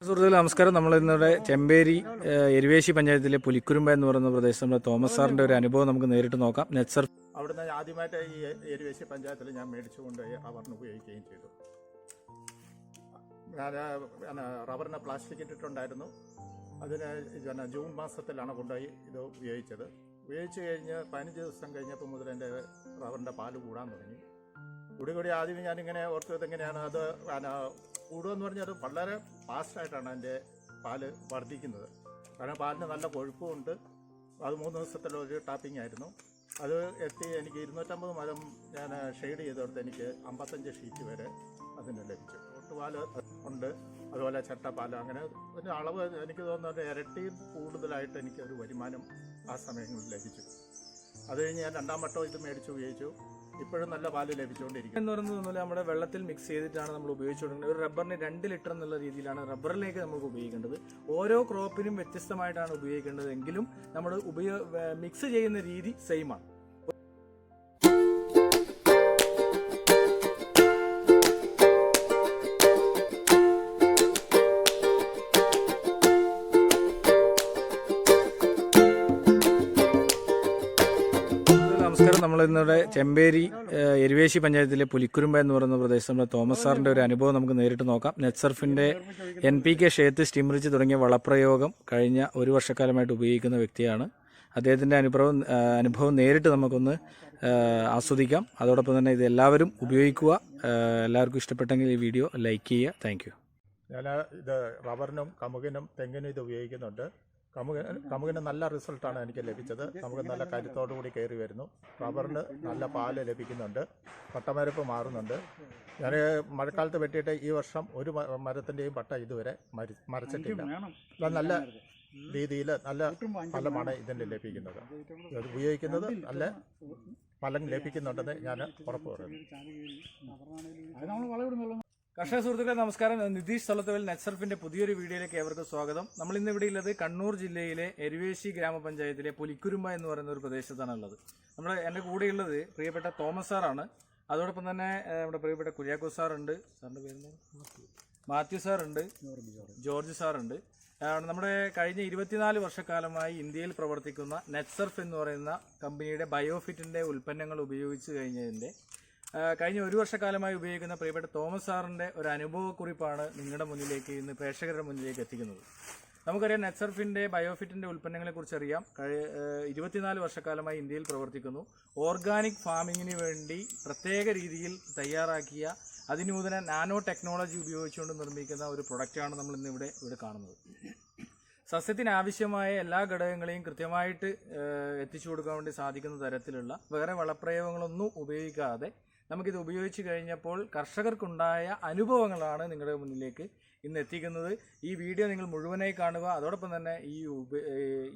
സുഹൃത്തുക്കളെ നമസ്കാരം. നമ്മൾ ഇന്നിവിടെ ചെമ്പേരി എരുവേശി പഞ്ചായത്തിലെ പുലിക്കുരുമ്പ എന്ന് പറയുന്ന പ്രദേശത്ത് നമ്മുടെ തോമസ് സാറിന്റെ ഒരു അനുഭവം നമുക്ക് നേരിട്ട് നോക്കാം. നെറ്റ്സർ അവിടുന്ന് ആദ്യമായിട്ട് ഈ എരുവേശി പഞ്ചായത്തിൽ ഞാൻ മേടിച്ചുകൊണ്ട് റബ്ബറിന് ഉപയോഗിക്കുകയും ചെയ്തു. ഞാൻ റബ്ബറിന് പ്ലാസ്റ്റിക് ഇട്ടിട്ടുണ്ടായിരുന്നു. അതിന് ജൂൺ മാസത്തിലാണ് കൊണ്ടുപോയി ഇത് ഉപയോഗിച്ചത്. ഉപയോഗിച്ച് കഴിഞ്ഞ് 15 ദിവസം കഴിഞ്ഞപ്പോൾ മുതൽ എൻ്റെ റബ്ബറിൻ്റെ പാല് കൂടാൻ തുടങ്ങി. കൂടി ആദ്യം ഞാനിങ്ങനെ ഓർത്തത് എങ്ങനെയാണ് അത് കൂടുമെന്ന് പറഞ്ഞാൽ അത് വളരെ ഫാസ്റ്റായിട്ടാണ് എൻ്റെ പാല് വർദ്ധിക്കുന്നത്. കാരണം പാലിന് നല്ല കൊഴുപ്പുമുണ്ട്. അത് 3 ദിവസത്തിലൊരു ടാപ്പിംഗ് ആയിരുന്നു. അത് എത്തി എനിക്ക് 250 മരം ഞാൻ ഷെയ്ഡ് ചെയ്തെടുത്ത് എനിക്ക് 55 ഷീറ്റ് വരെ അതിന് ലഭിച്ചു. ഒട്ടുപാല് ഉണ്ട്, അതുപോലെ ചട്ടപ്പാല്, അങ്ങനെ ഒരു അളവ് എനിക്ക് തോന്നുന്നത് ഇരട്ടിയും കൂടുതലായിട്ട് എനിക്ക് ഒരു വരുമാനം ആ സമയങ്ങളിൽ ലഭിച്ചു. അത് കഴിഞ്ഞ് ഞാൻ 2ാം വട്ടം ഇത് മേടിച്ച് ഉപയോഗിച്ചു. ഇപ്പോഴും നല്ല പാല് ലഭിച്ചുകൊണ്ടിരിക്കും. എന്ന് പറയുന്നത് നമ്മുടെ വെള്ളത്തിൽ മിക്സ് ചെയ്തിട്ടാണ് നമ്മൾ ഉപയോഗിച്ചുകൊണ്ടിരിക്കുന്നത്. ഒരു റബ്ബറിന് 2 ലിറ്റർ എന്നുള്ള രീതിയിലാണ് റബ്ബറിലേക്ക് നമുക്ക് ഉപയോഗിക്കേണ്ടത്. ഓരോ ക്രോപ്പിനും വ്യത്യസ്തമായിട്ടാണ് ഉപയോഗിക്കേണ്ടത്. എങ്കിലും നമ്മൾ മിക്സ് ചെയ്യുന്ന രീതി സെയിം ആണ്. നമസ്കാരം. നമ്മൾ ഇന്നിവിടെ ചെമ്പേരി എരുവേശി പഞ്ചായത്തിലെ പുലിക്കുരുമ്പ എന്ന് പറയുന്ന പ്രദേശത്ത് നമ്മുടെ തോമസ് സാറിന്റെ ഒരു അനുഭവം നമുക്ക് നേരിട്ട് നോക്കാം. നെറ്റ്സർഫിന്റെ NPK ഷേത്ത് സ്റ്റിംറിച്ച് തുടങ്ങിയ വളപ്രയോഗം കഴിഞ്ഞ 1 വർഷക്കാലമായിട്ട് ഉപയോഗിക്കുന്ന വ്യക്തിയാണ്. അദ്ദേഹത്തിന്റെ അനുഭവം നേരിട്ട് നമുക്കൊന്ന് ആസ്വദിക്കാം. അതോടൊപ്പം തന്നെ ഇത് എല്ലാവരും ഉപയോഗിക്കുക. എല്ലാവർക്കും ഇഷ്ടപ്പെട്ടെങ്കിൽ ഈ വീഡിയോ ലൈക്ക് ചെയ്യുക. Thank you. ഞാൻ ഇത് റബ്ബറിനും കമുകിനും തെങ്ങിനും ഇത് ഉപയോഗിക്കുന്നുണ്ട്. കമുകിന് നല്ല റിസൾട്ടാണ് എനിക്ക് ലഭിച്ചത്. നമുക്ക് നല്ല കരുത്തോടു കൂടി കയറി വരുന്നു. റബ്ബറിന് നല്ല പാല് ലഭിക്കുന്നുണ്ട്. പട്ടമരപ്പ് മാറുന്നുണ്ട്. ഞാൻ മഴക്കാലത്ത് വെട്ടിയിട്ട് ഈ വർഷം ഒരു മരത്തിൻ്റെയും പട്ട ഇതുവരെ മരച്ചിട്ടില്ല. നല്ല രീതിയിൽ നല്ല ഫലമാണ് ഇതിന് ലഭിക്കുന്നത്. ഇത് ഉപയോഗിക്കുന്നത് നല്ല ഫലം ലഭിക്കുന്നുണ്ടെന്ന് ഞാൻ ഉറപ്പ് പറയുന്നു. കർഷക സുഹൃത്തുക്കളെ നമസ്കാരം. നിതീഷ് സൊളത്തുവൽ നെറ്റ്സർഫിന്റെ പുതിയൊരു വീഡിയോയിലേക്ക് ഏവർക്കും സ്വാഗതം. നമ്മൾ ഇന്ന് ഇവിടെ ഉള്ളത് കണ്ണൂർ ജില്ലയിലെ എരുവേശി ഗ്രാമപഞ്ചായത്തിലെ പുലിക്കുരുമ്പ എന്ന് പറയുന്ന ഒരു പ്രദേശത്താണ് ഉള്ളത്. എൻ്റെ കൂടെയുള്ളത് പ്രിയപ്പെട്ട തോമസ് സാറാണ്. അതോടൊപ്പം തന്നെ നമ്മുടെ പ്രിയപ്പെട്ട കുര്യാക്കോസ് സാറുണ്ട്, സാറിന്റെ പേര് മാത്യു സാറുണ്ട്, ജോർജ് സാറുണ്ട്. നമ്മുടെ കഴിഞ്ഞ 24 വർഷക്കാലമായി ഇന്ത്യയിൽ പ്രവർത്തിക്കുന്ന നെറ്റ്സർഫ് എന്ന് പറയുന്ന കമ്പനിയുടെ ബയോഫിറ്റിന്റെ ഉൽപ്പന്നങ്ങൾ ഉപയോഗിച്ച് കഴിഞ്ഞ 1 വർഷക്കാലമായി ഉപയോഗിക്കുന്ന പ്രിയപ്പെട്ട തോമസ് സാറിന്റെ ഒരു അനുഭവക്കുറിപ്പാണ് നിങ്ങളുടെ മുന്നിലേക്ക് ഇന്ന് പ്രേക്ഷകരുടെ മുന്നിലേക്ക് എത്തിക്കുന്നത്. നമുക്കറിയാം നെറ്റ്സർഫിന്റെ ബയോഫിറ്റിന്റെ ഉൽപ്പന്നങ്ങളെ കുറിച്ച് അറിയാം. 24 വർഷക്കാലമായി ഇന്ത്യയിൽ പ്രവർത്തിക്കുന്നു. ഓർഗാനിക് ഫാമിങ്ങിന് വേണ്ടി പ്രത്യേക രീതിയിൽ തയ്യാറാക്കിയ അതിനൂതന നാനോ ടെക്നോളജി ഉപയോഗിച്ചുകൊണ്ട് നിർമ്മിക്കുന്ന ഒരു പ്രൊഡക്റ്റാണ് നമ്മൾ ഇന്ന് ഇവിടെ കാണുന്നത്. സസ്യത്തിന് ആവശ്യമായ എല്ലാ ഘടകങ്ങളെയും കൃത്യമായിട്ട് എത്തിച്ചു കൊടുക്കാൻ വേണ്ടി സാധിക്കുന്ന തരത്തിലുള്ള വേറെ വളപ്രയോഗങ്ങളൊന്നും ഉപയോഗിക്കാതെ നമുക്കിത് ഉപയോഗിച്ച് കഴിഞ്ഞപ്പോൾ കർഷകർക്കുണ്ടായ അനുഭവങ്ങളാണ് നിങ്ങളുടെ മുന്നിലേക്ക് ഇന്ന് എത്തിക്കുന്നത്. ഈ വീഡിയോ നിങ്ങൾ മുഴുവനായി കാണുക. അതോടൊപ്പം തന്നെ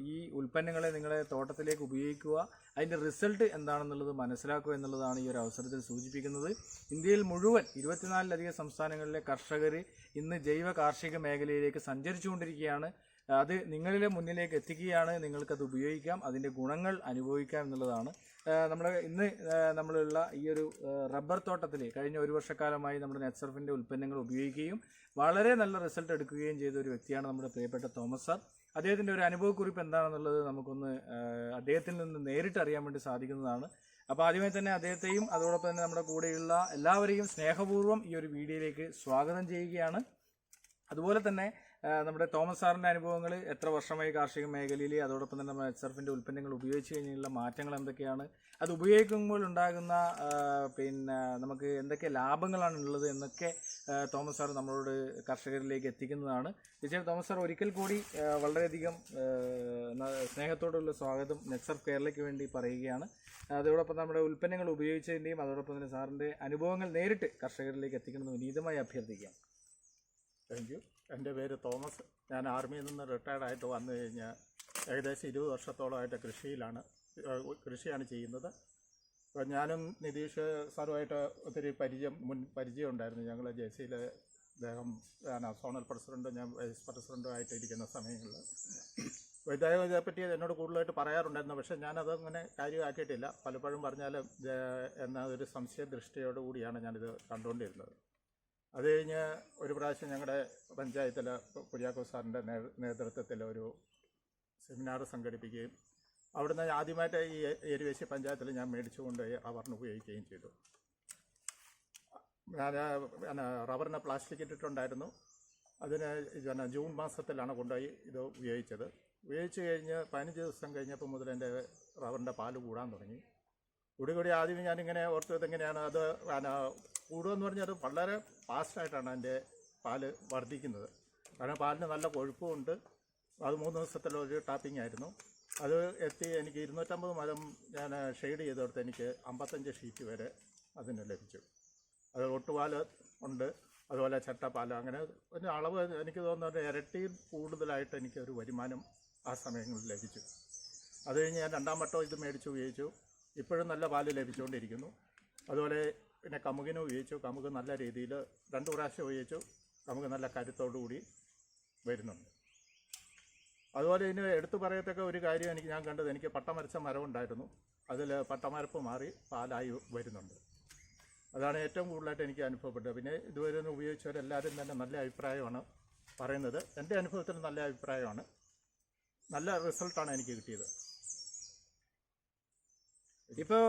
ഈ ഉൽപ്പന്നങ്ങളെ നിങ്ങളുടെ തോട്ടത്തിലേക്ക് ഉപയോഗിക്കുക. അതിൻ്റെ റിസൾട്ട് എന്താണെന്നുള്ളത് മനസ്സിലാക്കുക എന്നുള്ളതാണ് ഈ ഒരു അവസരത്തിൽ സൂചിപ്പിക്കുന്നത്. ഇന്ത്യയിൽ മുഴുവൻ 24ലധികം സംസ്ഥാനങ്ങളിലെ കർഷകർ ഇന്ന് ജൈവ കാർഷിക മേഖലയിലേക്ക് സഞ്ചരിച്ചുകൊണ്ടിരിക്കുകയാണ്. അത് നിങ്ങളുടെ മുന്നിലേക്ക് എത്തിക്കുകയാണ്. നിങ്ങൾക്കത് ഉപയോഗിക്കാം, അതിൻ്റെ ഗുണങ്ങൾ അനുഭവിക്കാം എന്നുള്ളതാണ്. ഇന്ന് നമ്മളുള്ള ഈ ഒരു റബ്ബർ തോട്ടത്തിൽ കഴിഞ്ഞ 1 വർഷക്കാലമായി നമ്മുടെ നെറ്റ്സർഫിൻ്റെ ഉൽപ്പന്നങ്ങൾ ഉപയോഗിക്കുകയും വളരെ നല്ല റിസൾട്ട് എടുക്കുകയും ചെയ്ത ഒരു വ്യക്തിയാണ് നമ്മുടെ പ്രിയപ്പെട്ട തോമസ് സാർ. അദ്ദേഹത്തിൻ്റെ ഒരു അനുഭവക്കുറിപ്പ് എന്താണെന്നുള്ളത് നമുക്കൊന്ന് അദ്ദേഹത്തിൽ നിന്ന് നേരിട്ട് അറിയാൻ വേണ്ടി സാധിക്കുന്നതാണ്. അപ്പോൾ ആദ്യമായി തന്നെ അദ്ദേഹത്തെയും അതോടൊപ്പം തന്നെ നമ്മുടെ കൂടെയുള്ള എല്ലാവരെയും സ്നേഹപൂർവ്വം ഈ ഒരു വീഡിയോയിലേക്ക് സ്വാഗതം ചെയ്യുകയാണ്. അതുപോലെ തന്നെ നമ്മുടെ തോമസ് സാറിൻ്റെ അനുഭവങ്ങൾ എത്ര വർഷമായി കാർഷിക മേഖലയിൽ, അതോടൊപ്പം തന്നെ നമ്മുടെ നെറ്റ്സർഫിൻ്റെ ഉൽപ്പന്നങ്ങൾ ഉപയോഗിച്ച് കഴിഞ്ഞുള്ള മാറ്റങ്ങൾ എന്തൊക്കെയാണ്, അത് ഉപയോഗിക്കുമ്പോൾ ഉണ്ടാകുന്ന നമുക്ക് എന്തൊക്കെ ലാഭങ്ങളാണ് ഉള്ളത് എന്നൊക്കെ തോമസ് സാർ നമ്മളോട് കർഷകരിലേക്ക് എത്തിക്കുന്നതാണ്. തീർച്ചയായും തോമസ് സാർ ഒരിക്കൽ കൂടി വളരെയധികം സ്നേഹത്തോടുള്ള സ്വാഗതം നെറ്റ്സർഫ് കേരളയ്ക്ക് വേണ്ടി പറയുകയാണ്. അതോടൊപ്പം നമ്മുടെ ഉൽപ്പന്നങ്ങൾ ഉപയോഗിച്ചതിൻ്റെയും അതോടൊപ്പം തന്നെ സാറിൻ്റെ അനുഭവങ്ങൾ നേരിട്ട് കർഷകരിലേക്ക് എത്തിക്കണമെന്ന് വിനീതമായി അഭ്യർത്ഥിക്കാം. Thank you. എൻ്റെ പേര് തോമസ്. ഞാൻ ആർമിയിൽ നിന്ന് റിട്ടയർഡായിട്ട് വന്നു കഴിഞ്ഞാൽ ഏകദേശം 20 വർഷത്തോളമായിട്ട് കൃഷിയാണ് ചെയ്യുന്നത്. അപ്പോൾ ഞാനും നിതീഷ് സാറുമായിട്ട് ഒത്തിരി പരിചയം ഉണ്ടായിരുന്നു. ഞങ്ങൾ ജെസിയിലെ അദ്ദേഹം സോണൽ പ്രസിഡൻറ്റും ഞാൻ വൈസ് പ്രസിഡൻറ്റും ആയിട്ട് ഇരിക്കുന്ന സമയങ്ങളിൽ അപ്പോൾ ഇതേപ്പറ്റി എന്നോട് കൂടുതലായിട്ട് പറയാറുണ്ടായിരുന്നു. പക്ഷേ ഞാനതങ്ങനെ കാര്യമാക്കിയിട്ടില്ല. പലപ്പോഴും പറഞ്ഞാൽ എന്ന ഒരു സംശയ ദൃഷ്ടിയോടുകൂടിയാണ് ഞാനിത് കണ്ടുകൊണ്ടിരുന്നത്. അത് കഴിഞ്ഞ് ഒരു പ്രാവശ്യം ഞങ്ങളുടെ പഞ്ചായത്തിൽ കുര്യാക്കോസ് സാറിൻ്റെ നേതൃത്വത്തിൽ ഒരു സെമിനാർ സംഘടിപ്പിക്കുകയും അവിടുന്ന് ആദ്യമായിട്ട് ഈ എരുവേശി പഞ്ചായത്തിൽ ഞാൻ മേടിച്ചു കൊണ്ടുപോയി റബ്ബറിന് ഉപയോഗിക്കുകയും ചെയ്തു. ഞാൻ റബ്ബറിന് പ്ലാസ്റ്റിക് ഇട്ടിട്ടുണ്ടായിരുന്നു. അതിന് ജൂൺ മാസത്തിലാണ് കൊണ്ടുപോയി ഇത് ഉപയോഗിച്ചത്. ഉപയോഗിച്ച് കഴിഞ്ഞ് 15 ദിവസം കഴിഞ്ഞപ്പോൾ മുതൽ എൻ്റെ റബ്ബറിൻ്റെ പാല് കൂടാൻ തുടങ്ങി. കൂടി ആദ്യം ഞാനിങ്ങനെ ഓർത്തത് എങ്ങനെയാണ് അത് കൂടുമെന്ന് പറഞ്ഞാൽ അത് വളരെ ഫാസ്റ്റായിട്ടാണ് എൻ്റെ പാല് വർദ്ധിക്കുന്നത്. കാരണം പാലിന് നല്ല കൊഴുപ്പുമുണ്ട്. അത് 3 ദിവസത്തിലൊരു ടാപ്പിംഗ് ആയിരുന്നു. അത് എത്തി എനിക്ക് 250 മരം ഞാൻ ഷെയ്ഡ് ചെയ്തെടുത്ത് എനിക്ക് 55 ഷീറ്റ് വരെ അതിന് ലഭിച്ചു. അത് ഒട്ടുപാല് ഉണ്ട്, അതുപോലെ ചട്ടപ്പാല്, അങ്ങനെ ഒരു അളവ് എനിക്ക് തോന്നുന്നത് ഇരട്ടിയിൽ കൂടുതലായിട്ട് എനിക്കൊരു വരുമാനം ആ സമയങ്ങളിൽ ലഭിച്ചു. അത് കഴിഞ്ഞ് ഞാൻ 2ാം വട്ടം ഇത് മേടിച്ച് ഉപയോഗിച്ചു. ഇപ്പോഴും നല്ല പാല് ലഭിച്ചുകൊണ്ടിരിക്കുന്നു. അതുപോലെ പിന്നെ കമുകിനും ഉപയോഗിച്ചു. കമുക് നല്ല രീതിയിൽ 2 പ്രാവശ്യം ഉപയോഗിച്ചു. കമുക് നല്ല കരുത്തോടുകൂടി വരുന്നുണ്ട്. അതുപോലെ ഇതിന് എടുത്തു പറയത്തക്ക ഒരു കാര്യം ഞാൻ കണ്ടത്, എനിക്ക് പട്ടമരച്ച മരമുണ്ടായിരുന്നു. അതിൽ പട്ടമരപ്പ് മാറി പാലായി വരുന്നുണ്ട്. അതാണ് ഏറ്റവും കൂടുതലായിട്ട് എനിക്ക് അനുഭവപ്പെട്ടത്. പിന്നെ ഇതുവരെ ഉപയോഗിച്ചവരെല്ലാവരും തന്നെ നല്ല അഭിപ്രായമാണ് പറയുന്നത്. എൻ്റെ അനുഭവത്തിൽ നല്ല അഭിപ്രായമാണ്. നല്ല റിസൾട്ടാണ് എനിക്ക് കിട്ടിയത്. ഇപ്പോൾ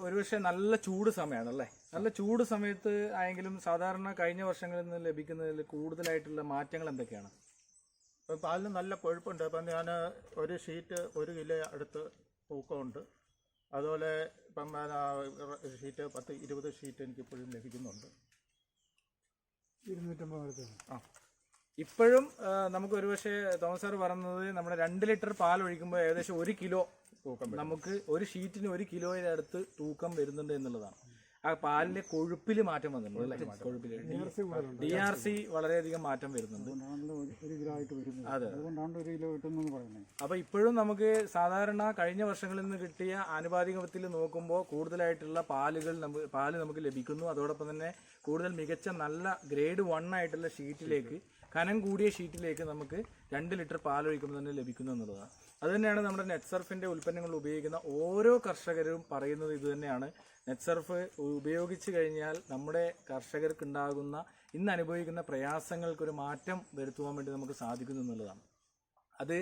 ഒരുപക്ഷെ നല്ല ചൂട് സമയമാണല്ലേ? നല്ല ചൂട് സമയത്ത് ആയെങ്കിലും സാധാരണ കഴിഞ്ഞ വർഷങ്ങളിൽ നിന്ന് ലഭിക്കുന്നതിൽ കൂടുതലായിട്ടുള്ള മാറ്റങ്ങൾ എന്തൊക്കെയാണ്? ഇപ്പം പാലിന് നല്ല കൊഴുപ്പുണ്ട്. ഇപ്പം ഞാൻ ഒരു ഷീറ്റ് 1 കിലോ അടുത്ത് തൂക്കമുണ്ട്. അതുപോലെ ഇപ്പം ഷീറ്റ് 10-20 ഷീറ്റ് എനിക്കിപ്പോഴും ലഭിക്കുന്നുണ്ട്. 250 ആ, ഇപ്പോഴും നമുക്ക് ഒരുപക്ഷെ തോമസ് സാർ പറഞ്ഞത് നമ്മുടെ 2 ലിറ്റർ പാൽ ഒഴിക്കുമ്പോൾ ഏകദേശം 1 കിലോ തൂക്കം നമുക്ക് ഒരു ഷീറ്റിന് 1 കിലോയുടെ അടുത്ത് തൂക്കം വരുന്നുണ്ട് എന്നുള്ളതാണ്. ആ പാലിന്റെ കൊഴുപ്പിൽ മാറ്റം വന്നിട്ടുണ്ട് അല്ലേ? കൊഴുപ്പിൽ DRC വളരെയധികം മാറ്റം വരുന്നുണ്ട്. അതുകൊണ്ടാണ് 1 കിലോ കിട്ടുന്നെന്ന് പറയുന്നത്. അപ്പൊ ഇപ്പോഴും നമുക്ക് സാധാരണ കഴിഞ്ഞ വർഷങ്ങളിൽ നിന്ന് കിട്ടിയ ആനുപാതികത്തിൽ നോക്കുമ്പോൾ കൂടുതലായിട്ടുള്ള പാല് നമുക്ക് ലഭിക്കുന്നു. അതോടൊപ്പം തന്നെ കൂടുതൽ മികച്ച നല്ല ഗ്രേഡ് 1 ആയിട്ടുള്ള ഷീറ്റിലേക്ക്, കനം കൂടിയ ഷീറ്റിലേക്ക് നമുക്ക് 2 ലിറ്റർ പാലൊഴിക്കുമ്പോൾ തന്നെ ലഭിക്കുന്നു എന്നുള്ളതാണ്. അതുതന്നെയാണ് നമ്മുടെ നെറ്റ്സർഫിന്റെ ഉൽപ്പന്നങ്ങൾ ഉപയോഗിക്കുന്ന ഓരോ കർഷകരും പറയുന്നത് ഇത് തന്നെയാണ്. നെറ്റ്സർഫ് ഉപയോഗിച്ച് കഴിഞ്ഞാൽ നമ്മുടെ കർഷകർക്കുണ്ടാകുന്ന ഇന്ന് അനുഭവിക്കുന്ന പ്രയാസങ്ങൾക്കൊരു മാറ്റം വരുത്തുവാൻ വേണ്ടി നമുക്ക് സാധിക്കുന്നു എന്നുള്ളതാണ്. അത്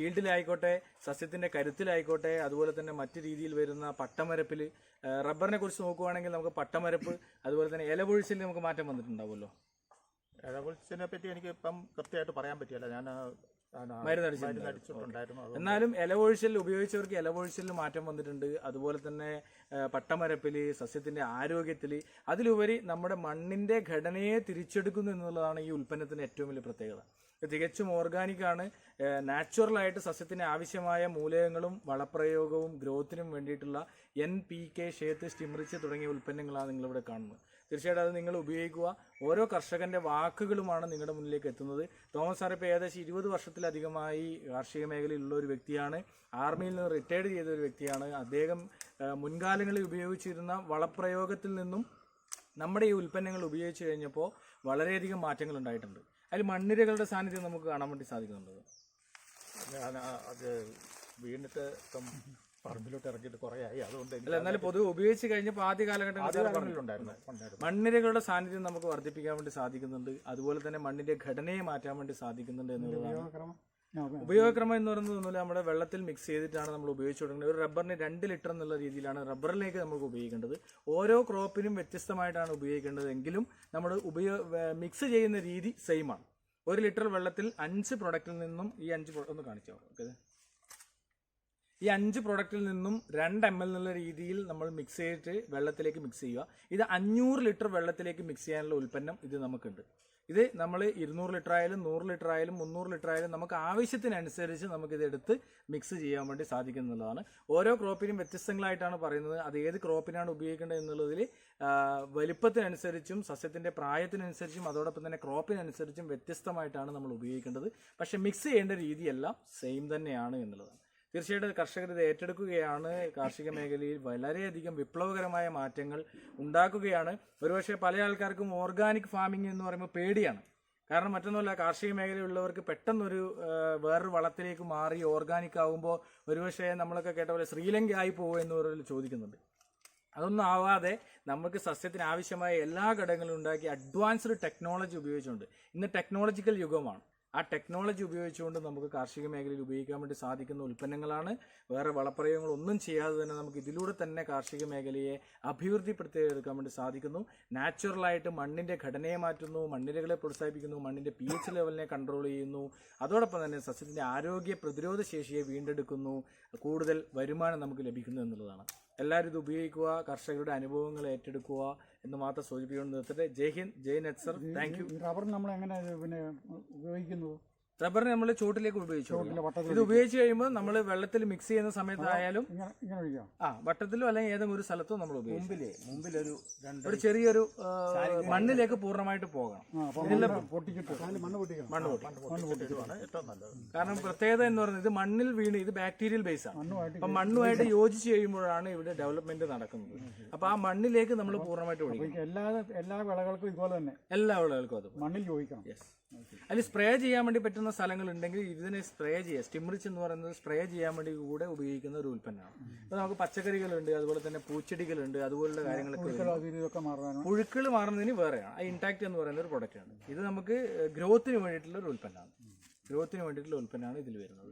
ഈൽഡിലായിക്കോട്ടെ, സസ്യത്തിന്റെ കരുത്തിലായിക്കോട്ടെ, അതുപോലെ തന്നെ മറ്റു രീതിയിൽ വരുന്ന പട്ടമരപ്പിൽ, റബ്ബറിനെ കുറിച്ച് നോക്കുകയാണെങ്കിൽ നമുക്ക് പട്ടമരപ്പ്, അതുപോലെ തന്നെ ഇലപൊഴിച്ചിൽ നമുക്ക് മാറ്റം വന്നിട്ടുണ്ടാവുമല്ലോ. ഇലപൊഴിച്ചിനെ പറ്റി എനിക്ക് ഇപ്പം കൃത്യമായിട്ട് പറയാൻ പറ്റില്ല. ഞാൻ മരുന്നടിച്ചിട്ടുണ്ടായിരുന്നു. എന്നാലും ഇലപൊഴിച്ചിൽ ഉപയോഗിച്ചവർക്ക് ഇലപൊഴിച്ചിലിന് മാറ്റം വന്നിട്ടുണ്ട്. അതുപോലെ തന്നെ പട്ടമരപ്പില്, സസ്യത്തിന്റെ ആരോഗ്യത്തില്, അതിലുപരി നമ്മുടെ മണ്ണിന്റെ ഘടനയെ തിരിച്ചെടുക്കുന്നു എന്നുള്ളതാണ് ഈ ഉൽപ്പന്നത്തിന്റെ ഏറ്റവും വലിയ പ്രത്യേകത. തികച്ചും ഓർഗാനിക് ആണ്. നാച്ചുറലായിട്ട് സസ്യത്തിന് ആവശ്യമായ മൂലകങ്ങളും വളപ്രയോഗവും ഗ്രോത്തിനും വേണ്ടിയിട്ടുള്ള NPK, ഷേത്ത്, സ്റ്റിമറിച്ച് തുടങ്ങിയ ഉൽപ്പന്നങ്ങളാണ് നിങ്ങളിവിടെ കാണുന്നത്. തീർച്ചയായിട്ടും അത് നിങ്ങൾ ഉപയോഗിക്കുക. ഓരോ കർഷകന്റെ വാക്കുകളുമാണ് നിങ്ങളുടെ മുന്നിലേക്ക് എത്തുന്നത്. തോമസ് സാർ ഇപ്പോൾ ഏകദേശം 20 വർഷത്തിലധികമായി കാർഷിക മേഖലയിലുള്ള ഒരു വ്യക്തിയാണ്. ആർമിയിൽ നിന്ന് റിട്ടയർഡ് ചെയ്ത ഒരു വ്യക്തിയാണ്. അദ്ദേഹം മുൻകാലങ്ങളിൽ ഉപയോഗിച്ചിരുന്ന വളപ്രയോഗത്തിൽ നിന്നും നമ്മുടെ ഈ ഉൽപ്പന്നങ്ങൾ ഉപയോഗിച്ച് കഴിഞ്ഞപ്പോൾ വളരെയധികം മാറ്റങ്ങൾ ഉണ്ടായിട്ടുണ്ട്. അതിൽ മണ്ണിരകളുടെ സാന്നിധ്യം നമുക്ക് കാണാൻ വേണ്ടി സാധിക്കുന്നുണ്ട്. അത് വീണിട്ട് ഇപ്പം പറമ്പിലോട്ട് ഇറക്കിയിട്ട് കുറേ ആയി. അതുകൊണ്ട് എന്നാലും പൊതുവെ ഉപയോഗിച്ച് കഴിഞ്ഞപ്പോൾ ആദ്യ കാലഘട്ടങ്ങളിലുണ്ടായിരുന്നു മണ്ണിരകളുടെ സാന്നിധ്യം നമുക്ക് വർദ്ധിപ്പിക്കാൻ വേണ്ടി സാധിക്കുന്നുണ്ട്. അതുപോലെ തന്നെ മണ്ണിന്റെ ഘടനയെ മാറ്റാൻ വേണ്ടി സാധിക്കുന്നുണ്ട് എന്നുള്ളതാണ്. ഉപയോഗക്രമം എന്ന് പറയുന്നത് നമ്മുടെ വെള്ളത്തിൽ മിക്സ് ചെയ്തിട്ടാണ് നമ്മൾ ഉപയോഗിച്ചു കൊടുക്കുന്നത്. ഒരു റബ്ബറിന് 2 ലിറ്റർ എന്നുള്ള രീതിയിലാണ് റബ്ബറിലേക്ക് നമുക്ക് ഉപയോഗിക്കേണ്ടത്. ഓരോ ക്രോപ്പിനും വ്യത്യസ്തമായിട്ടാണ് ഉപയോഗിക്കേണ്ടത്. എങ്കിലും നമ്മൾ മിക്സ് ചെയ്യുന്ന രീതി സെയിം ആണ്. 1 ലിറ്റർ വെള്ളത്തിൽ 5 പ്രൊഡക്റ്റിൽ നിന്നും ഈ 5 ഒന്ന് കാണിച്ചോ. ഓക്കെ, ഈ 5 പ്രൊഡക്റ്റിൽ നിന്നും 2 ml എന്നുള്ള രീതിയിൽ നമ്മൾ മിക്സ് ചെയ്തിട്ട് വെള്ളത്തിലേക്ക് മിക്സ് ചെയ്യുക. ഇത് 500 ലിറ്റർ വെള്ളത്തിലേക്ക് മിക്സ് ചെയ്യാനുള്ള ഉൽപ്പന്നം ഇത് നമുക്കുണ്ട്. ഇത് നമ്മൾ 200 ലിറ്റർ ആയാലും 100 ലിറ്റർ ആയാലും 300 ലിറ്റർ ആയാലും നമുക്ക് ആവശ്യത്തിനനുസരിച്ച് നമുക്കിത് എടുത്ത് മിക്സ് ചെയ്യാൻ വേണ്ടി സാധിക്കുന്നതാണ്. ഓരോ ക്രോപ്പിനും വ്യത്യസ്തങ്ങളായിട്ടാണ് പറയുന്നത്. അത് ഏത് ക്രോപ്പിനാണ് ഉപയോഗിക്കേണ്ടത് എന്നുള്ളതിൽ വലിപ്പത്തിനനുസരിച്ചും സസ്യത്തിന്റെ പ്രായത്തിനനുസരിച്ചും അതോടൊപ്പം തന്നെ ക്രോപ്പിനനുസരിച്ചും വ്യത്യസ്തമായിട്ടാണ് നമ്മൾ ഉപയോഗിക്കേണ്ടത്. പക്ഷെ മിക്സ് ചെയ്യേണ്ട രീതിയെല്ലാം സെയിം തന്നെയാണ് എന്നുള്ളതാണ്. തീർച്ചയായിട്ടും കർഷകർ ഇത് ഏറ്റെടുക്കുകയാണ്. കാർഷിക മേഖലയിൽ വളരെയധികം വിപ്ലവകരമായ മാറ്റങ്ങൾ ഉണ്ടാക്കുകയാണ്. ഒരുപക്ഷെ പല ആൾക്കാർക്കും ഓർഗാനിക് ഫാമിംഗ് എന്ന് പറയുമ്പോൾ പേടിയാണ്. കാരണം മറ്റൊന്നുമല്ല, കാർഷിക മേഖലയുള്ളവർക്ക് പെട്ടെന്നൊരു വേറൊരു വളത്തിലേക്ക് മാറി ഓർഗാനിക് ആകുമ്പോൾ ഒരുപക്ഷെ നമ്മളൊക്കെ കേട്ട പോലെ ശ്രീലങ്ക ആയി പോകുമോ എന്ന് ചോദിക്കുന്നുണ്ട്. അതൊന്നും ആവാതെ നമുക്ക് സസ്യത്തിന് ആവശ്യമായ എല്ലാ ഘടകങ്ങളും ഉണ്ടാക്കി അഡ്വാൻസ്ഡ് ടെക്നോളജി ഉപയോഗിച്ചുകൊണ്ട്, ഇന്ന് ടെക്നോളജിക്കൽ യുഗമാണ്, ആ ടെക്നോളജി ഉപയോഗിച്ചുകൊണ്ട് നമുക്ക് കാർഷിക മേഖലയിൽ ഉപയോഗിക്കാൻ വേണ്ടി സാധിക്കുന്ന ഉൽപ്പന്നങ്ങളാണ്. വേറെ വളപ്രയോഗങ്ങളൊന്നും ചെയ്യാതെ തന്നെ നമുക്ക് ഇതിലൂടെ തന്നെ കാർഷിക മേഖലയെ അഭിവൃദ്ധിപ്പെടുത്തിയെടുക്കാൻ വേണ്ടി സാധിക്കുന്നു. നാച്ചുറലായിട്ട് മണ്ണിൻ്റെ ഘടനയെ മാറ്റുന്നു, മണ്ണിരകളെ പ്രോത്സാഹിപ്പിക്കുന്നു, മണ്ണിൻ്റെ pH ലെവലിനെ കൺട്രോൾ ചെയ്യുന്നു. അതോടൊപ്പം തന്നെ സസ്യത്തിൻ്റെ ആരോഗ്യ പ്രതിരോധ ശേഷിയെ വീണ്ടെടുക്കുന്നു, കൂടുതൽ വരുമാനം നമുക്ക് ലഭിക്കുന്നു എന്നുള്ളതാണ്. എല്ലാവരും ഇത് ഉപയോഗിക്കുക, കർഷകരുടെ അനുഭവങ്ങൾ ഏറ്റെടുക്കുക എന്ന് മാത്രം സൂചിപ്പിച്ചുകൊണ്ട് നിർത്തട്ടെ. ജയ് ഹിന്ദ്, ജയ് നെറ്റ്സർ, താങ്ക് യു. റബ്ബർ നമ്മൾ എങ്ങനെ പിന്നെ ഉപയോഗിക്കുന്നത്? റബ്ബർ നമ്മൾ ചോട്ടിലേക്ക് ഉപയോഗിച്ചു. ഇത് ഉപയോഗിച്ച് കഴിയുമ്പോൾ നമ്മൾ വെള്ളത്തിൽ മിക്സ് ചെയ്യുന്ന സമയത്തായാലും ഇങ്ങനെ ഒഴിക്കാം. വട്ടത്തിലോ അല്ലെങ്കിൽ ഏതെങ്കിലും ഒരു സ്ഥലത്തോ നമ്മൾ ഉപയോഗിക്കും. മുമ്പിലൊരു ഒരു ചെറിയൊരു മണ്ണിലേക്ക് പൂർണ്ണമായിട്ട് പോകണം. മണ്ണ് പൊട്ടിക്കണം. മണ്ണ് പൊട്ടിക്കണം. ഏറ്റവും നല്ലത്. കാരണം പ്രത്യേകത എന്ന് പറയുന്നത് ഇത് മണ്ണിൽ വീണ്, ഇത് ബാക്ടീരിയൽ ബേസ് ആണ്. അപ്പൊ മണ്ണുമായിട്ട് യോജിച്ച് കഴിയുമ്പോഴാണ് ഇവിടെ ഡെവലപ്മെന്റ് നടക്കുന്നത്. അപ്പൊ ആ മണ്ണിലേക്ക് നമ്മൾ പൂർണ്ണമായിട്ട് ഒഴിക്കും. എല്ലാ വിളകൾക്കും ഇതുപോലെ തന്നെ എല്ലാ വിളകൾക്കും അത് മണ്ണിൽ യോജിക്കണം. യെസ്. അതിൽ സ്പ്രേ ചെയ്യാൻ വേണ്ടി പറ്റുന്ന സ്ഥലങ്ങൾ ഉണ്ടെങ്കിൽ ഇതിനെ സ്പ്രേ ചെയ്യുക. സ്റ്റിംറിച്ച് എന്ന് പറയുന്നത് സ്പ്രേ ചെയ്യാൻ വേണ്ടി കൂടെ ഉപയോഗിക്കുന്ന ഒരു ഉൽപ്പന്നമാണ്. അപ്പോൾ നമുക്ക് പച്ചക്കറികളുണ്ട്, അതുപോലെ തന്നെ പൂച്ചെടികളുണ്ട്, അതുപോലുള്ള കാര്യങ്ങളൊക്കെ പുഴുക്കൾ മാറുന്നതിന് വേറെയാണ്. ആ ഇൻടാക്ട് എന്ന് പറയുന്ന ഒരു പ്രൊഡക്റ്റാണ്. ഇത് നമുക്ക് ഗ്രോത്തിന് വേണ്ടിയിട്ടുള്ള ഒരു ഉൽപ്പന്നമാണ്. ഇതിൽ വരുന്നത്.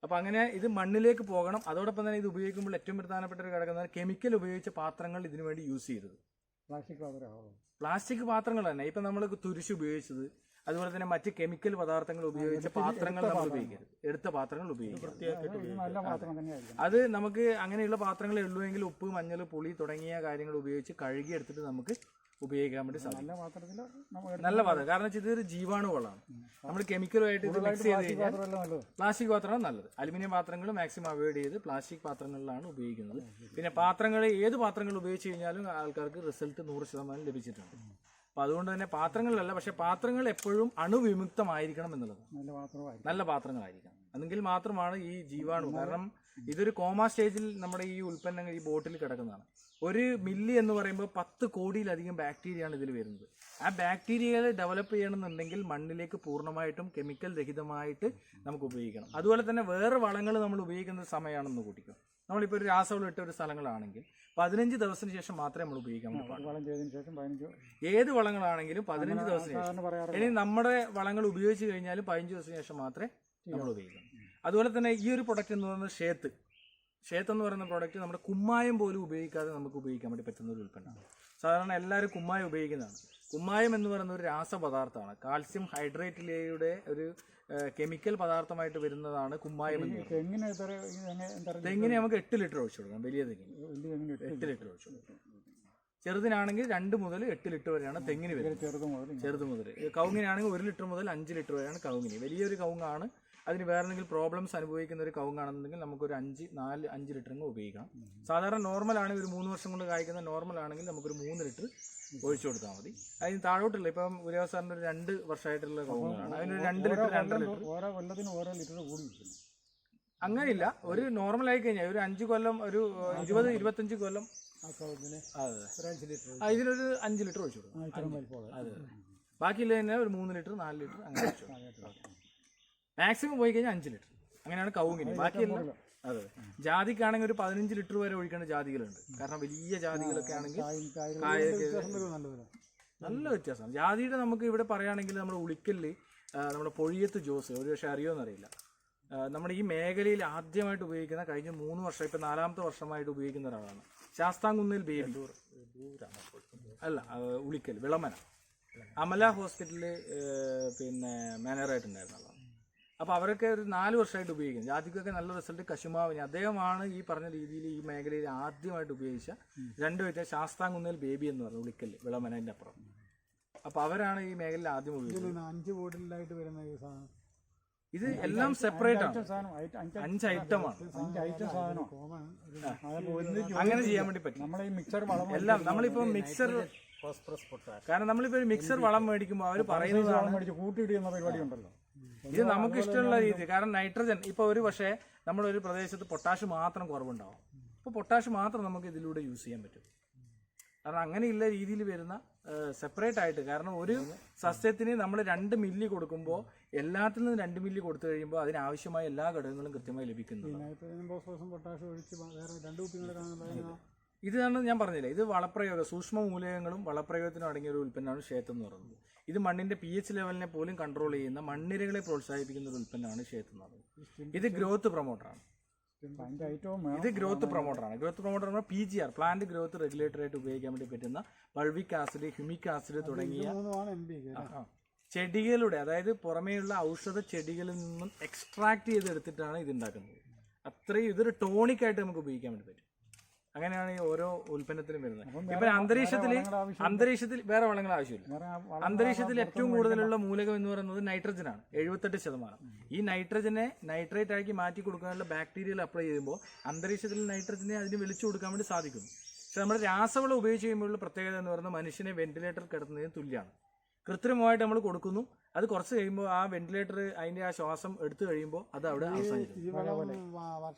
അപ്പോൾ അങ്ങനെ ഇത് മണ്ണിലേക്ക് പോകണം. അതോടൊപ്പം തന്നെ ഇത് ഉപയോഗിക്കുമ്പോൾ ഏറ്റവും പ്രധാനപ്പെട്ട ഒരു ഘടകം കെമിക്കൽ ഉപയോഗിച്ച പാത്രങ്ങൾ ഇതിനു വേണ്ടി യൂസ് ചെയ്തത്. പ്ലാസ്റ്റിക് പാത്രങ്ങൾ തന്നെ. ഇപ്പം നമ്മൾ തുരിശ് ഉപയോഗിച്ചത്, അതുപോലെ തന്നെ മറ്റ് കെമിക്കൽ പദാർത്ഥങ്ങൾ ഉപയോഗിച്ച പാത്രങ്ങൾ നമ്മൾ ഉപയോഗിക്കരുത്. എടുത്ത പാത്രങ്ങൾ ഉപയോഗിക്കരുത്. അത് നമുക്ക് അങ്ങനെയുള്ള പാത്രങ്ങളേ ഉള്ളൂവെങ്കിൽ ഉപ്പ്, മഞ്ഞൾ, പുളി തുടങ്ങിയ കാര്യങ്ങൾ ഉപയോഗിച്ച് കഴുകി എടുത്തിട്ട് നമുക്ക് ഉപയോഗിക്കാൻ വേണ്ടി സാധിക്കും. നല്ല പാത്രം. കാരണം ഇതൊരു ജീവാണുകളാണ്. നമ്മൾ കെമിക്കലുമായിട്ട് ഇത് മിക്സ് ചെയ്ത് കഴിഞ്ഞാൽ പ്ലാസ്റ്റിക് പാത്രമാണ് നല്ലത്. അലുമിനിയം പാത്രങ്ങൾ മാക്സിമം അവോയ്ഡ് ചെയ്ത് പ്ലാസ്റ്റിക് പാത്രങ്ങളിലാണ് ഉപയോഗിക്കുന്നത്. പിന്നെ പാത്രങ്ങൾ, ഏത് പാത്രങ്ങൾ ഉപയോഗിച്ച് കഴിഞ്ഞാലും ആൾക്കാർക്ക് റിസൾട്ട് 100% ലഭിച്ചിട്ടുണ്ട്. അപ്പോൾ അതുകൊണ്ട് തന്നെ പാത്രങ്ങളിലല്ല, പക്ഷെ പാത്രങ്ങൾ എപ്പോഴും അണുവിമുക്തമായിരിക്കണം എന്നുള്ളത്. നല്ല പാത്രങ്ങളായിരിക്കണം. എന്നെങ്കിൽ മാത്രമാണ് ഈ ജീവാണു, കാരണം ഇതൊരു കോമ സ്റ്റേജിൽ നമ്മുടെ ഈ ഉൽപ്പന്നങ്ങൾ ഈ ബോട്ടിൽ കിടക്കുന്നതാണ്. ഒരു മില്ലി എന്ന് പറയുമ്പോൾ 10 കോടിയിലധികം ബാക്ടീരിയയാണ് ഇതിൽ വരുന്നത്. ആ ബാക്ടീരിയകളെ ഡെവലപ്പ് ചെയ്യണമെന്നുണ്ടെങ്കിൽ മണ്ണിലേക്ക് പൂർണ്ണമായിട്ടും കെമിക്കൽ രഹിതമായിട്ട് നമുക്ക് ഉപയോഗിക്കണം. അതുപോലെ തന്നെ വേറെ വളങ്ങൾ നമ്മൾ ഉപയോഗിക്കുന്ന സമയമാണെന്ന് കൂട്ടിക്കും. നമ്മളിപ്പോൾ ഒരു രാസവളം ഇട്ട ഒരു സ്ഥലങ്ങളാണെങ്കിൽ 15 ദിവസത്തിന് ശേഷം മാത്രമേ നമ്മൾ ഉപയോഗിക്കാൻ പാടുള്ളൂ. ഏത് വളങ്ങളാണെങ്കിലും 15 ദിവസത്തിന് ശേഷം. ഇനി നമ്മുടെ വളങ്ങൾ ഉപയോഗിച്ച് കഴിഞ്ഞാലും 15 ദിവസത്തിന് ശേഷം മാത്രമേ നമ്മൾ ഉപയോഗിക്കണം. അതുപോലെ തന്നെ ഈ ഒരു പ്രൊഡക്റ്റ് എന്ന് പറയുന്നത് ഷേത്ത് എന്ന് പറയുന്ന പ്രോഡക്റ്റ് നമ്മുടെ കുമ്മായം പോലും ഉപയോഗിക്കാതെ നമുക്ക് ഉപയോഗിക്കാൻ വേണ്ടി പറ്റുന്ന ഒരു ഉൽപ്പന്നമാണ്. സാധാരണ എല്ലാവരും കുമ്മായം ഉപയോഗിക്കുന്നതാണ്. കുമ്മായം എന്ന് പറയുന്ന ഒരു രാസപദാർത്ഥമാണ്. കാൽസ്യം ഹൈഡ്രേറ്റിലയുടെ ഒരു കെമിക്കൽ പദാർത്ഥമായിട്ട് വരുന്നതാണ് കുമ്മായം എന്ന് പറയുന്നത്. തെങ്ങിന് നമുക്ക് 8 ലിറ്റർ ഒഴിച്ചു കൊടുക്കാം. വലിയ തെങ്ങിന് 8 ലിറ്റർ ഒഴിച്ചു കൊടുക്കാം. ചെറുതിനാണെങ്കിൽ 2 മുതൽ 8 ലിറ്റർ വരെയാണ് തെങ്ങിന് വരുന്നത്. ചെറുത് മുതൽ. കവുങ്ങിനാണെങ്കിൽ 1 ലിറ്റർ മുതൽ 5 ലിറ്റർ വരെയാണ് കവുങ്ങിന്. വലിയൊരു കവുങ്ങാണ്. അതിന് വേറെ എന്തെങ്കിലും പ്രോബ്ലംസ് അനുഭവിക്കുന്ന ഒരു കവുങ്ങാണെന്നുണ്ടെങ്കിൽ നമുക്കൊരു 5 ലിറ്റർ ഉപയോഗിക്കണം. സാധാരണ നോർമൽ ആണെങ്കിൽ ഒരു 3 വർഷം കൊണ്ട് കായ്ക്കുന്ന നോർമൽ ആണെങ്കിൽ നമുക്കൊരു 3 ലിറ്റർ ഒഴിച്ചു കൊടുത്താൽ മതി. അതിന് താഴോട്ടില്ല. ഇപ്പം ഉരവ സാറിൻ്റെ ഒരു 2 വർഷമായിട്ടുള്ള കവുങ്ങാണ്. അതിനൊരു 2 ലിറ്റർ 2 ലിറ്റർ അങ്ങനെയില്ല. ഒരു നോർമൽ ആയി കഴിഞ്ഞാൽ ഒരു 5 കൊല്ലം, ഒരു 20-25 കൊല്ലം ഇതിനൊരു 5 ലിറ്റർ ഒഴിച്ചു കൊടുക്കും. അതെ. ബാക്കിയില്ല തന്നെ ഒരു 3 ലിറ്റർ 4 ലിറ്റർ അങ്ങനെ ഒഴിച്ചു കൊടുക്കും. മാക്സിമം പോയി കഴിഞ്ഞാൽ 5 ലിറ്റർ. അങ്ങനെയാണ് കവുങ്ങിന്. ബാക്കിയെല്ലാം അതെ. ജാതിക്കാണെങ്കിൽ ഒരു 15 ലിറ്റർ വരെ ഒഴിക്കേണ്ട ജാതികളുണ്ട്. കാരണം വലിയ ജാതികളൊക്കെ ആണെങ്കിൽ നല്ല വ്യത്യാസമാണ്. ജാതിയുടെ നമുക്ക് ഇവിടെ പറയുകയാണെങ്കിൽ നമ്മുടെ ഉളിക്കലിൽ നമ്മുടെ പൊഴിയത്ത് ജോസ്, ഒരു പക്ഷേ അറിയുമെന്നറിയില്ല, നമ്മുടെ ഈ മേഖലയിൽ ആദ്യമായിട്ട് ഉപയോഗിക്കുന്ന കഴിഞ്ഞ 3 വർഷം, ഇപ്പം 4ാമത്തെ വർഷമായിട്ട് ഉപയോഗിക്കുന്ന ഒരാളാണ്. ശാസ്താംകുന്നിൽ ബേബി അല്ല, ഉളിക്കൽ വിളമന അമല ഹോസ്പിറ്റലിൽ പിന്നെ മാനേജറായിട്ടുണ്ടായിരുന്ന ആളാണ്. അപ്പോൾ അവരൊക്കെ ഒരു 4 വർഷമായിട്ട് ഉപയോഗിക്കുന്നത്. ജാതിക്കൊക്കെ നല്ല റിസൾട്ട്. കശുമാവിന് അദ്ദേഹമാണ് ഈ പറഞ്ഞ രീതിയിൽ ഈ മേഖലയിൽ ആദ്യമായിട്ട് ഉപയോഗിച്ച 2 വ്യത്യാസം. ശാസ്താംകുന്നിൽ ബേബി എന്ന് പറഞ്ഞു ഉളിക്കൽ വിളമനൻ്റെ അപ്പുറം. അപ്പോൾ അവരാണ് ഈ മേഖലയിൽ ആദ്യം ഉപയോഗിച്ചത്. 5 ബോട്ടിലായിട്ട് വരുന്ന ഈ സാധനം ഇത് എല്ലാം സെപ്പറേറ്റ് ആണ്. 5 ഐറ്റമാണ്. അങ്ങനെ ചെയ്യാൻ വേണ്ടി പറ്റും. എല്ലാം നമ്മളിപ്പോ മിക്സർ, കാരണം നമ്മളിപ്പോ ഒരു മിക്സർ വളം മേടിക്കുമ്പോൾ അവർ പറയുന്നതാണ് കൂട്ടിയിടുന്ന പരിപാടി ഉണ്ടല്ലോ. ഇത് നമുക്ക് ഇഷ്ടമുള്ള രീതി. കാരണം നൈട്രജൻ ഇപ്പൊ ഒരു പക്ഷേ നമ്മുടെ ഒരു പ്രദേശത്ത് പൊട്ടാഷ് മാത്രം കുറവുണ്ടാവും. അപ്പോൾ പൊട്ടാഷ് മാത്രം നമുക്ക് ഇതിലൂടെ യൂസ് ചെയ്യാൻ പറ്റും. കാരണം അങ്ങനെയുള്ള രീതിയിൽ വരുന്ന സെപ്പറേറ്റ് ആയിട്ട്. കാരണം ഒരു സസ്യത്തിന് നമ്മൾ 2 മില്ലി കൊടുക്കുമ്പോൾ എല്ലാത്തിൽ നിന്നും 2 മില്ലി കൊടുത്തു കഴിയുമ്പോൾ അതിനാവശ്യമായ എല്ലാ ഘടകങ്ങളും കൃത്യമായി ലഭിക്കുന്നു. ഇതാണ് ഞാൻ പറഞ്ഞില്ലേ, ഇത് വളപ്രയോഗം, സൂക്ഷ്മ മൂലകങ്ങളും വളപ്രയോഗത്തിനും അടങ്ങിയ ഒരു ഉൽപ്പന്നമാണ് ഷേത്ത് എന്ന് പറയുന്നത്. ഇത് മണ്ണിന്റെ pH ലെവലിനെ പോലും കൺട്രോൾ ചെയ്യുന്ന, മണ്ണിരകളെ പ്രോത്സാഹിപ്പിക്കുന്ന ഒരു ഉൽപ്പന്നമാണ് ഷേത്ത് എന്ന് പറയുന്നത്. ഇത് ഗ്രോത്ത് പ്രൊമോട്ടറാണ്. ഇത് ഗ്രോത്ത് പ്രൊമോട്ടറാണ്. ഗ്രോത്ത് പ്രൊമോട്ടർ എന്ന് പറഞ്ഞാൽ PGR, പ്ലാന്റ് ഗ്രോത്ത് റെഗുലേറ്റർ ആയിട്ട് ഉപയോഗിക്കാൻ വേണ്ടി പറ്റുന്ന ബൾവിക് ആസിഡ്, ഹ്യൂമിക് ആസിഡ് തുടങ്ങിയ ചെടികളുടെ, അതായത് പുറമേയുള്ള ഔഷധ ചെടികളിൽ നിന്നും എക്സ്ട്രാക്ട് ചെയ്തെടുത്തിട്ടാണ് ഇത് ഉണ്ടാക്കുന്നത്. അത്രയും ഇതൊരു ടോണിക് ആയിട്ട് നമുക്ക് ഉപയോഗിക്കാൻ വേണ്ടി പറ്റും. അങ്ങനെയാണ് ഈ ഓരോ ഉൽപ്പന്നത്തിലും വരുന്നത്. ഇപ്പൊ അന്തരീക്ഷത്തിൽ വേറെ വളങ്ങൾ ആവശ്യമില്ല. അന്തരീക്ഷത്തിൽ ഏറ്റവും കൂടുതലുള്ള മൂലകം എന്ന് പറയുന്നത് നൈട്രജനാണ്, 78%. ഈ നൈട്രജനെ നൈട്രേറ്റ് ആക്കി മാറ്റി കൊടുക്കാനുള്ള ബാക്ടീരിയൽ അപ്ലൈ ചെയ്യുമ്പോൾ അന്തരീക്ഷത്തിൽ നൈട്രജനെ അതിന് വലിച്ചു കൊടുക്കാൻ വേണ്ടി സാധിക്കുന്നു. പക്ഷെ നമ്മുടെ രാസവളം ഉപയോഗിച്ച് കഴിയുമ്പോഴുള്ള പ്രത്യേകത എന്ന് പറയുന്നത് മനുഷ്യനെ വെന്റിലേറ്റർ കിടത്തുന്നതിന് തുല്യമാണ്. കൃത്രിമമായിട്ട് നമ്മൾ കൊടുക്കുന്നു, അത് കുറച്ച് കഴിയുമ്പോൾ ആ വെന്റിലേറ്റർ അതിന്റെ ആ ശ്വാസം എടുത്തു കഴിയുമ്പോൾ അത് അവിടെ അവസാനിക്കും.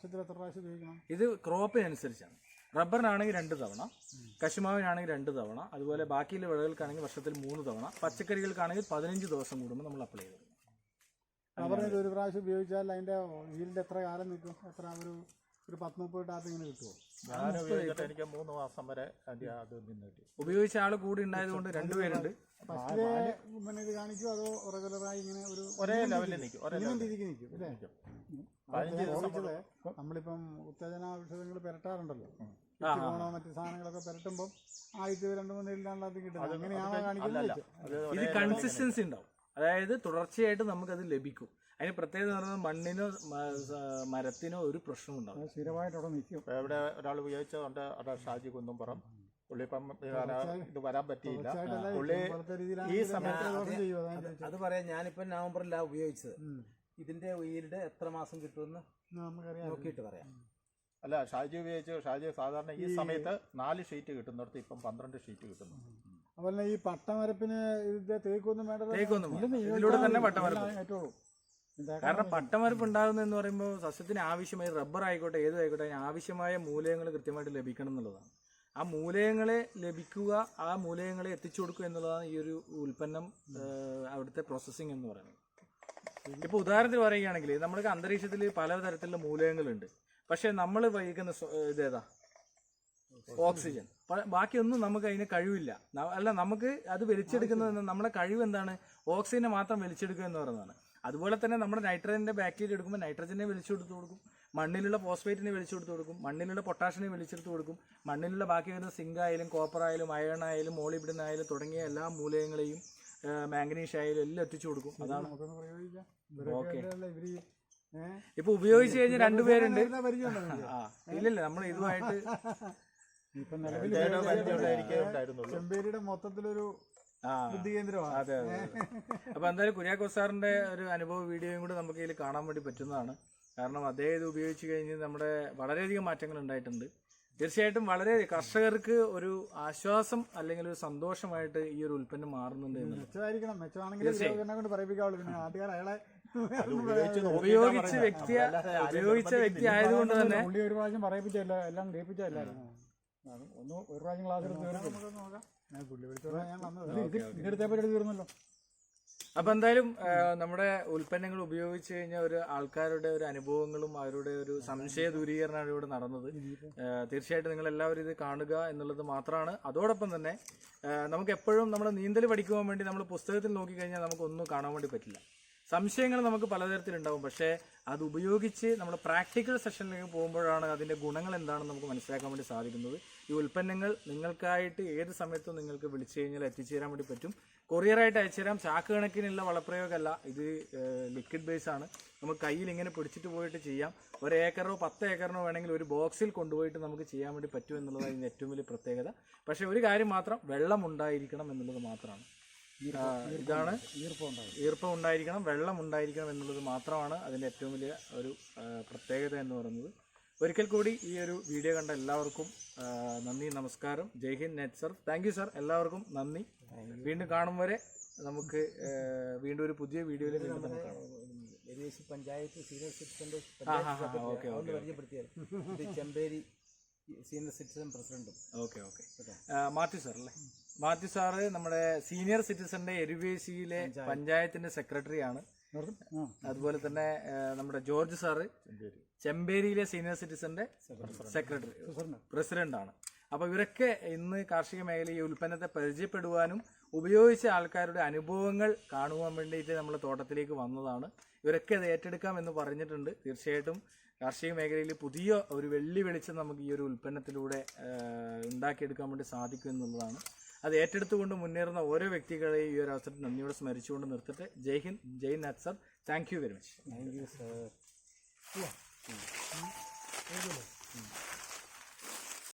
ഇത് ക്രോപ്പിനനുസരിച്ചാണ്. റബ്ബറിനാണെങ്കിൽ 2 തവണ, കശുമാവിനാണെങ്കിൽ 2 തവണ, അതുപോലെ ബാക്കിയുള്ള വിളകൾക്കാണെങ്കിൽ വർഷത്തിൽ 3 തവണ, പച്ചക്കറികൾക്കാണെങ്കിൽ 15 ദിവസം കൂടുമ്പോൾ നമ്മൾ അപ്ലൈ ചെയ്തു. റബ്ബറിന് ഒരു പ്രാവശ്യം ഉപയോഗിച്ചാൽ അതിന്റെ ഈൽഡ് എത്ര കാലം നിൽക്കും? എത്ര ഒരു 10-30 ടാപ്പ് ഇങ്ങനെ കിട്ടുമോ? ഞാൻ ഉപയോഗിച്ചിട്ട് എനിക്ക് 3 മാസം വരെ അതിന്റെ അത് നിന്നിട്ട്. ഉപയോഗിച്ച ആൾ കൂടി ഉണ്ടായതുകൊണ്ട് 2 പേരുണ്ട്. പിന്നെ ഇത് കാണിക്കും, അതോ റെഗുലറായി ഇങ്ങനെ ഒരു ഒരേ ലെവലിൽ നിൽക്കും, ഒരേ രീതിക്ക് നിൽക്കും അല്ലേ? നമ്മളിപ്പം ഉത്തേജന ഔഷധങ്ങൾ പെരട്ടാറുണ്ടല്ലോ, മറ്റു സാധനങ്ങളൊക്കെ പെരട്ടുമ്പോൾ ആയിട്ട് 2-3 ഇല്ലാണ്ടാക്കി കിട്ടുന്നത്, അങ്ങനെയാണോ കാണിക്കുന്നത്? ഇത് കൺസിസ്റ്റൻസി ഉണ്ടാവും, അതായത് തുടർച്ചയായിട്ട് നമുക്കത് ലഭിക്കും. അതിന് പ്രത്യേകത എന്ന് പറയുന്നത് മണ്ണിനോ മരത്തിനോ ഒരു പ്രശ്നം ഉണ്ടാവും, സ്ഥിരമായിട്ട് അവിടെ നിൽക്കും. ഇവിടെ ഒരാൾ ഉപയോഗിച്ചതുകൊണ്ട് അവിടെ ഷാജി കുന്നുംപുറം പുള്ളിപ്പം ഇത് വരാൻ പറ്റിയില്ല. പുള്ളി ഈ സമയത്ത് അത് പറയാം. ഞാനിപ്പോ നവംബറിലാണ് ഉപയോഗിച്ചത്. ഇതിന്റെ ഈൽഡ് എത്ര മാസം കിട്ടുമെന്ന് നോക്കിയിട്ട് പറയാം. അല്ല, ഷാജി ഉപയോഗിച്ച്, ഷാജി സാധാരണ ഈ സമയത്ത് 4 ഷീറ്റ് കിട്ടുന്നിടത്ത് ഇപ്പം 12 ഷീറ്റ് കിട്ടുന്നു. അതുപോലെ ഈ പട്ടമരപ്പിന് തേക്കൊന്നും വേണ്ട, ഇതിലൂടെ തന്നെ പട്ടമരപ്പ്. കാരണം പട്ടമരപ്പ് ഉണ്ടാകുന്നതെന്ന് പറയുമ്പോൾ സസ്യത്തിന് ആവശ്യമായ, റബ്ബർ ആയിക്കോട്ടെ ഏതായിക്കോട്ടെ, അതിന് ആവശ്യമായ മൂലകങ്ങൾ കൃത്യമായിട്ട് ലഭിക്കണം എന്നുള്ളതാണ്. ആ മൂലകങ്ങളെ ലഭിക്കുക, ആ മൂലകങ്ങളെ എത്തിച്ചു കൊടുക്കുക എന്നുള്ളതാണ് ഈ ഒരു ഉൽപ്പന്നം അവിടുത്തെ പ്രോസസ്സിംഗ് എന്ന് പറയുന്നത്. ഇപ്പൊ ഉദാഹരണത്തിന് പറയുകയാണെങ്കിൽ നമ്മുടെ അന്തരീക്ഷത്തിൽ പലതരത്തിലുള്ള മൂലകങ്ങളുണ്ട്. പക്ഷെ നമ്മൾ വഹിക്കുന്ന ഇതേതാ? ഓക്സിജൻ. ബാക്കിയൊന്നും നമുക്ക് അതിന് കഴിവില്ല. അല്ല, നമുക്ക് അത് വലിച്ചെടുക്കുന്നത്, നമ്മുടെ കഴിവ് എന്താണ്? ഓക്സിജനെ മാത്രം വലിച്ചെടുക്കുക എന്ന് പറയുന്നതാണ്. അതുപോലെ തന്നെ നമ്മുടെ നൈട്രജന്റെ ബാക്ടീരിയ എടുക്കുമ്പോൾ നൈട്രജനെ വലിച്ചെടുത്ത് കൊടുക്കും, മണ്ണിലുള്ള ഫോസ്ഫേറ്റിനെ വലിച്ചെടുത്ത് കൊടുക്കും, മണ്ണിലുള്ള പൊട്ടാഷിനെ വലിച്ചെടുത്ത് കൊടുക്കും, മണ്ണിലുള്ള ബാക്കി വരുന്ന സിങ്ക് ആയാലും കോപ്പർ ആയാലും അയൺ ആയാലും മോളിബ്ഡിൻ ആയാലും തുടങ്ങിയ എല്ലാ മൂലകങ്ങളെയും, മാംഗനീഷ് ആയാലും എല്ലാം എത്തിച്ചു കൊടുക്കും. അതാണ്. ഓക്കെ, ഇപ്പൊ ഉപയോഗിച്ച് കഴിഞ്ഞ 2 പേരുണ്ട്. ഇല്ലല്ല, നമ്മൾ ഇതുമായിട്ട് ചെമ്പേരിയുടെ മൊത്തത്തിലൊരു ബുദ്ധികേന്ദ്രമാണ്. അതെ അതെ. അപ്പൊ എന്തായാലും കുര്യാക്കോസ് സാറിന്റെ ഒരു അനുഭവ വീഡിയോയും കൂടെ നമുക്ക് ഇതിൽ കാണാൻ വേണ്ടി പറ്റുന്നതാണ്. കാരണം അദ്ദേഹം ഇത് ഉപയോഗിച്ച് കഴിഞ്ഞ് നമ്മുടെ വളരെയധികം മാറ്റങ്ങൾ ഉണ്ടായിട്ടുണ്ട്. തീർച്ചയായിട്ടും വളരെ കർഷകർക്ക് ഒരു ആശ്വാസം അല്ലെങ്കിൽ ഒരു സന്തോഷമായിട്ട് ഈ ഒരു ഉൽപ്പന്നം മാറുന്നുണ്ട്. ഉപയോഗിച്ച വ്യക്തി ആയതുകൊണ്ട് തന്നെ ഒരു പ്രാവശ്യം പറയിപ്പിച്ചല്ല, എല്ലാം കേൾപ്പിച്ചല്ലായിരുന്നു. ഒരു പ്രാവശ്യം ക്ലാസ്സിൽ തീർന്നല്ലോ. അപ്പൊ എന്തായാലും നമ്മുടെ ഉൽപ്പന്നങ്ങൾ ഉപയോഗിച്ച് കഴിഞ്ഞാൽ ഒരു ആൾക്കാരുടെ ഒരു അനുഭവങ്ങളും അവരുടെ ഒരു സംശയ ദൂരീകരണമാണ് ഇവിടെ നടന്നത്. തീർച്ചയായിട്ടും നിങ്ങൾ എല്ലാവരും ഇത് കാണുക എന്നുള്ളത് മാത്രമാണ്. അതോടൊപ്പം തന്നെ നമുക്ക് എപ്പോഴും നമ്മുടെ നീന്തൽ പഠിക്കുവാൻ വേണ്ടി നമ്മൾ പുസ്തകത്തിൽ നോക്കിക്കഴിഞ്ഞാൽ നമുക്കൊന്നും കാണാൻ വേണ്ടി പറ്റില്ല. സംശയങ്ങൾ നമുക്ക് പലതരത്തിലുണ്ടാവും. പക്ഷേ അത് ഉപയോഗിച്ച് നമ്മൾ പ്രാക്ടിക്കൽ സെഷനിലേക്ക് പോകുമ്പോഴാണ് അതിൻ്റെ ഗുണങ്ങൾ എന്താണെന്ന് നമുക്ക് മനസ്സിലാക്കാൻ വേണ്ടി സാധിക്കുന്നത്. ഈ ഉൽപ്പന്നങ്ങൾ നിങ്ങൾക്കായിട്ട് ഏത് സമയത്തും നിങ്ങൾക്ക് വിളിച്ചു കഴിഞ്ഞാൽ എത്തിച്ചേരാൻ വേണ്ടി പറ്റും. കൊറിയറായിട്ട് അയച്ചുതരാം. ചാക്ക് കണക്കിനുള്ള വളപ്രയോഗമല്ല, ഇത് ലിക്വിഡ് ബേസ് ആണ്. നമുക്ക് കയ്യിൽ ഇങ്ങനെ പിടിച്ചിട്ട് പോയിട്ട് ചെയ്യാം. 1 ഏക്കറോ 10 ഏക്കറിനോ വേണമെങ്കിൽ ഒരു ബോക്സിൽ കൊണ്ടുപോയിട്ട് നമുക്ക് ചെയ്യാൻ വേണ്ടി പറ്റും എന്നുള്ളതാണ് ഇതിൻ്റെ ഏറ്റവും വലിയ പ്രത്യേകത. പക്ഷേ ഒരു കാര്യം മാത്രം, വെള്ളം ഉണ്ടായിരിക്കണം എന്നുള്ളത് മാത്രമാണ്. ഇതാണ് ഈർപ്പം ഉണ്ടായിരിക്കണം, വെള്ളം ഉണ്ടായിരിക്കണം എന്നുള്ളത് മാത്രമാണ് അതിൻ്റെ ഏറ്റവും വലിയ ഒരു പ്രത്യേകത എന്ന് പറയുന്നത്. ഒരിക്കൽ കൂടി ഈ ഒരു വീഡിയോ കണ്ട എല്ലാവർക്കും നന്ദി, നമസ്കാരം. Jai Hind, Netsurf. Thank you sir, എല്ലാവർക്കും നന്ദി. വീണ്ടും കാണും വരെ നമുക്ക് വീണ്ടും ഒരു പുതിയ വീഡിയോയിൽ വീണ്ടും നമുക്ക് കാണാം. പഞ്ചായത്ത് സീനിയർ സിറ്റിസന്റെ പരിചയപ്പെടുത്തിയത് ചെമ്പേരി സീനിയർ സിറ്റിസൺ പ്രസിഡന്റും. ഓക്കെ. മാത്യു സാർ അല്ലേ? മാത്യു സാറ് നമ്മുടെ സീനിയർ സിറ്റിസന്റെ എരുവേശിയിലെ പഞ്ചായത്തിന്റെ സെക്രട്ടറിയാണ്. അതുപോലെ തന്നെ നമ്മുടെ ജോർജ് സാറ് ചെമ്പേരിയിലെ സീനിയർ സിറ്റിസന്റെ സെക്രട്ടറി, പ്രസിഡന്റ് ആണ്. അപ്പോൾ ഇവരൊക്കെ ഇന്ന് കാർഷിക മേഖലയിൽ ഈ ഉൽപ്പന്നത്തെ പരിചയപ്പെടുവാനും ഉപയോഗിച്ച ആൾക്കാരുടെ അനുഭവങ്ങൾ കാണുവാൻ വേണ്ടിയിട്ട് നമ്മൾ തോട്ടത്തിലേക്ക് വന്നതാണ്. ഇവരൊക്കെ അത് ഏറ്റെടുക്കാം എന്ന് പറഞ്ഞിട്ടുണ്ട്. തീർച്ചയായിട്ടും കാർഷിക മേഖലയിൽ പുതിയ ഒരു വെള്ളി വെളിച്ചം നമുക്ക് ഈ ഒരു ഉൽപ്പന്നത്തിലൂടെ ഉണ്ടാക്കിയെടുക്കാൻ വേണ്ടി സാധിക്കും എന്നുള്ളതാണ്. അത് ഏറ്റെടുത്തുകൊണ്ട് മുന്നേറുന്ന ഓരോ വ്യക്തികളെയും ഈ ഒരു അവസരത്തിൽ നന്ദിയോടെ സ്മരിച്ചുകൊണ്ട് നിർത്തട്ടെ. Jai Hind, Jai Netsurf. Thank you very much. Thank you sir.